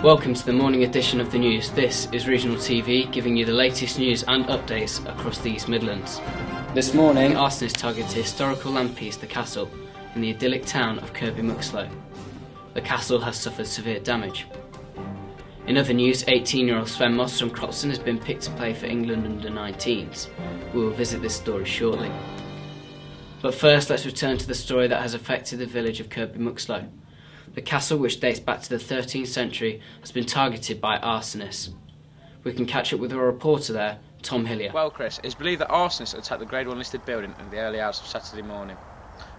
Welcome to the morning edition of the news. This is Regional TV, giving you the latest news and updates across the East Midlands. This morning, arsonists targeted a historical land piece, the Castle, in the idyllic town of Kirkby Muxloe. The castle has suffered severe damage. In other news, 18-year-old Sven Moss from Croxton has been picked to play for England under-19s. We will visit this story shortly. But first, let's return to the story that has affected the village of Kirkby Muxloe. The castle, which dates back to the 13th century, has been targeted by arsonists. We can catch up with a reporter there, Tom Hillier. Well, Chris, it is believed that arsonists attacked the Grade 1 listed building in the early hours of Saturday morning.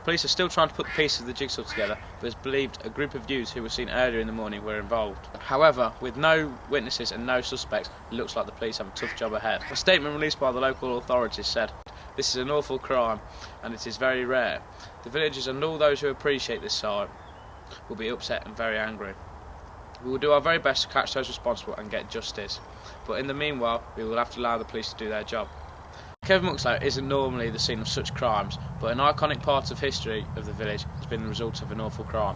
Police are still trying to put the pieces of the jigsaw together, but it's believed a group of youths who were seen earlier in the morning were involved. However, with no witnesses and no suspects, it looks like the police have a tough job ahead. A statement released by the local authorities said, "This is an awful crime, and it is very rare. The villagers and all those who appreciate this side will be upset and very angry. We will do our very best to catch those responsible and get justice, but in the meanwhile we will have to allow the police to do their job." Kirkby Muxloe isn't normally the scene of such crimes, but an iconic part of history of the village has been the result of an awful crime.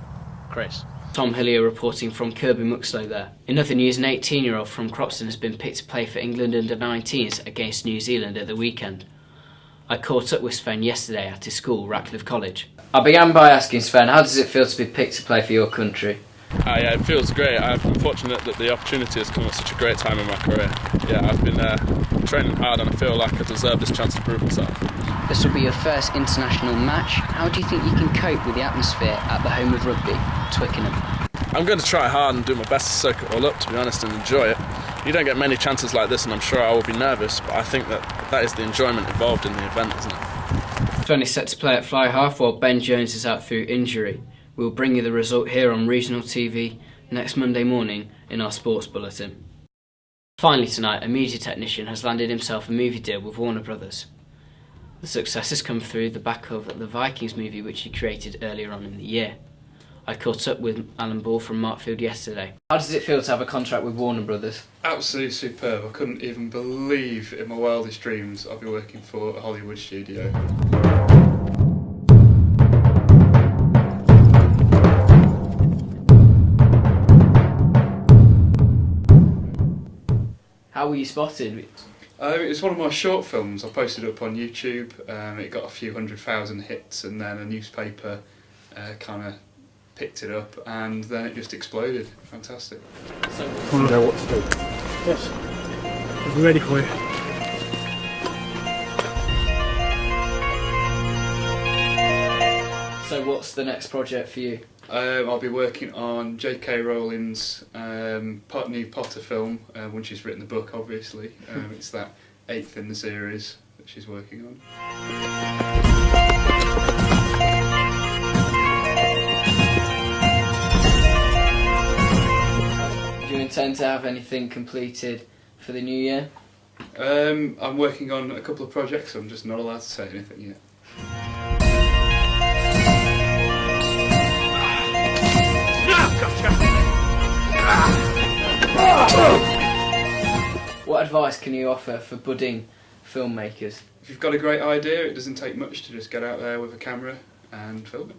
Chris. Tom Hillier reporting from Kirkby Muxloe there. In other news, an 18-year-old from Croxton has been picked to play for England under-19s against New Zealand at the weekend. I caught up with Sven yesterday at his school, Ratcliffe College. I began by asking Sven, how does it feel to be picked to play for your country? Yeah, it feels great. I've been fortunate that the opportunity has come at such a great time in my career. Yeah, I've been training hard and I feel like I deserve this chance to prove myself. This will be your first international match. How do you think you can cope with the atmosphere at the home of rugby, Twickenham? I'm going to try hard and do my best to soak it all up, to be honest, and enjoy it. You don't get many chances like this and I'm sure I will be nervous, but I think that is the enjoyment involved in the event, isn't it? Sven is set to play at fly half while Ben Jones is out through injury. We'll bring you the result here on Regional TV next Monday morning in our sports bulletin. Finally tonight, a media technician has landed himself a movie deal with Warner Brothers. The success has come through the back of the Vikings movie which he created earlier on in the year. I caught up with Alan Ball from Markfield yesterday. How does it feel to have a contract with Warner Brothers? Absolutely superb. I couldn't even believe in my wildest dreams I'd be working for a Hollywood studio. How were you spotted? It was one of my short films. I posted it up on YouTube. It got a few 100,000 hits and then a newspaper kind of picked it up and then it just exploded. Fantastic. So, you know what to do? Yes. We'll be ready for you. So what's the next project for you? I'll be working on J.K. Rowling's new Potter film when she's written the book, obviously. It's that 8th in the series that she's working on. Do you intend to have anything completed for the new year? I'm working on a couple of projects, so I'm just not allowed to say anything yet. What advice can you offer for budding filmmakers? If you've got a great idea, it doesn't take much to just get out there with a camera and film it.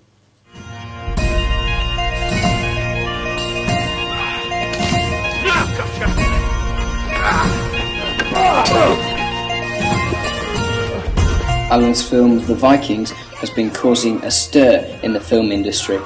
Alan's film The Vikings has been causing a stir in the film industry.